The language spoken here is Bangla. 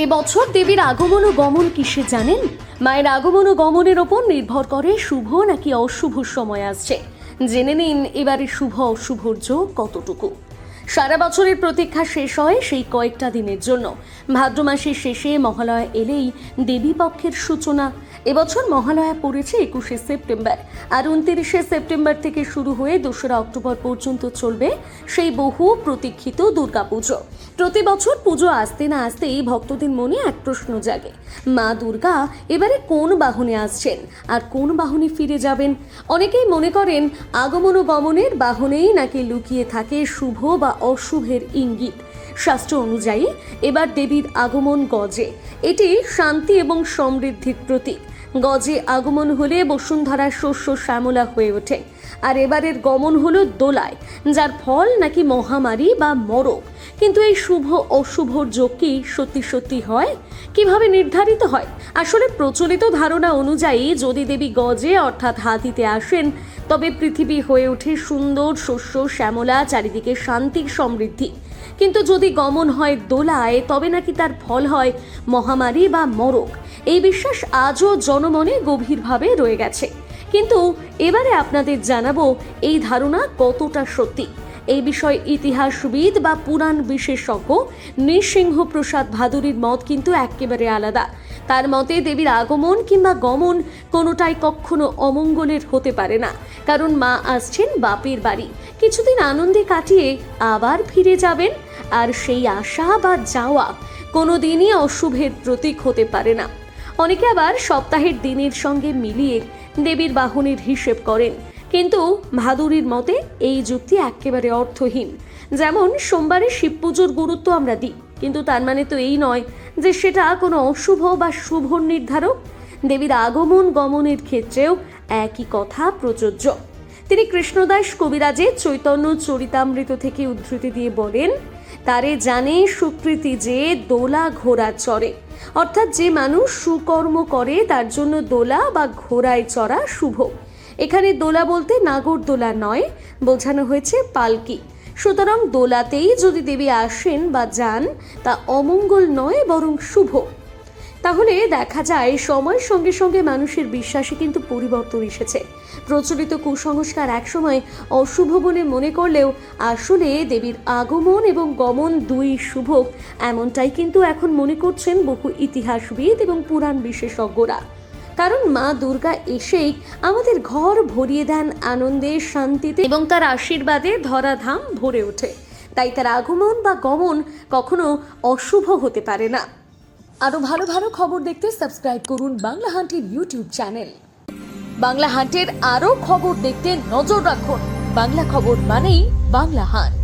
এবছর দেবীর আগমন ও গমন কিসে জানেন? মায়ের আগমন ও গমনের ওপর নির্ভর করে শুভ নাকি অশুভ সময় আসছে। জেনে নিন এবারে শুভ অশুভর যোগ কতটুকু। সারা বছরের প্রতীক্ষা শেষ হয় সেই কয়েকটা দিনের জন্য। ভাদ্র মাসের শেষে মহালয়া এলেই দেবী পক্ষের সূচনা। এবছর মহালয়া পড়েছে 21শে সেপ্টেম্বর, আর 29শে সেপ্টেম্বর থেকে শুরু হয়ে 2রা অক্টোবর পর্যন্ত চলবে সেই বহু প্রতীক্ষিত দুর্গাপুজো। প্রতি বছর পুজো আসতে না আসতেই ভক্তদের মনে এক প্রশ্ন জাগে, মা দুর্গা এবারে কোন বাহনে আসছেন আর কোন বাহনে ফিরে যাবেন। অনেকেই মনে করেন আগমন ও গমনের বাহনেই নাকি লুকিয়ে থাকে শুভ বা অশুভের ইঙ্গিত। শাস্ত্র অনুযায়ী এবার দেবীর আগমন গজে, এটি শান্তি এবং সমৃদ্ধির প্রতীক। গজে আগমন হলে বসুন্ধরা শস্য শ্যামলা হয়ে ওঠে, আর এবারের গমন হলো দোলায়, যার ফল নাকি মহামারী বা মরক। কিন্তু এই শুভ অশুভর যোগ কি সত্যি সত্যি হয়? কিভাবে নির্ধারিত হয়? আসলে প্রচলিত ধারণা অনুযায়ী যদি দেবী গজে অর্থাৎ হাতিতে আসেন, তবে পৃথিবী হয়ে ওঠে সুন্দর শস্য শ্যামলা, চারিদিকে শান্তি সমৃদ্ধি। কিন্তু যদি গমন হয় দোলায়, তবে নাকি তার ফল হয় মহামারী বা মরক। এই বিশ্বাস আজও জনমনে গভীরভাবে রয়ে গেছে। কিন্তু এবারে আপনাদের জানাবো এই ধারণা কতটা সত্যি। এই বিষয়ে ইতিহাসবিদ বা পুরাণ বিশেষজ্ঞ নৃসিংহ প্রসাদ ভাদুরীর মত কিন্তু একেবারে আলাদা। তার মতে দেবীর আগমন কিংবা গমন কোনোটাই কখনো অমঙ্গলের হতে পারে না, কারণ মা আসছেন বাপের বাড়ি, কিছুদিন আনন্দে কাটিয়ে আবার ফিরে যাবেন, আর সেই আসা বা যাওয়া কোনোদিনই অশুভের প্রতীক হতে পারে না। অনেকে আবার সপ্তাহের দিনের সঙ্গে মিলিয়ে দেবীর বাহনের হিসেব করেন, কিন্তু ভাদুরীর মতে এই যুক্তি একেবারে অর্থহীন। যেমন সোমবারে শিব পুজোর গুরুত্ব আমরা দিই, কিন্তু তার মানে তো এই নয় যে সেটা কোনো অশুভ বা শুভ নির্ধারক। দেবীর আগমন গমনের ক্ষেত্রেও একই কথা প্রযোজ্য। তিনি কৃষ্ণদাস কবিরাজের চৈতন্য চরিতামৃত থেকে উদ্ধৃতি দিয়ে বলেন, তারে জানে সুকৃতি যে দোলা ঘোড়া চড়ে, অর্থাৎ যে মানুষ সুকর্ম করে তার জন্য দোলা বা ঘোড়ায় চড়া শুভ। এখানে দোলা বলতে নাগরদোলা নয়, বোঝানো হয়েছে পালকি। সুতরাং দোলাতেই যদি দেবী আসেন বা যান, তা অমঙ্গল নয় বরং শুভ। তাহলে দেখা যায় সময়ের সঙ্গে সঙ্গে মানুষের বিশ্বাসে কিন্তু পরিবর্তন এসেছে। প্রচলিত কুসংস্কার একসময় অশুভ বলে মনে করলেও আসলে দেবীর আগমন এবং গমন দুই শুভ, এমনটাই কিন্তু এখন মনে করছেন বহু ইতিহাসবিদ এবং পুরাণ বিশেষজ্ঞরা। কারণ মা দুর্গা এসেই আমাদের ঘর ভরিয়ে দেন আনন্দে, শান্তিতে, এবং তার আশীর্বাদে ধরাধাম ভরে ওঠে। তাই তার আগমন বা গমন কখনো অশুভ হতে পারে না। আরো ভালো ভালো খবর দেখতে সাবস্ক্রাইব করুন বাংলা হান্টের ইউটিউব চ্যানেল। বাংলা হান্টের আরো খবর দেখতে নজর রাখুন। বাংলা খবর মানেই বাংলা হান্ট।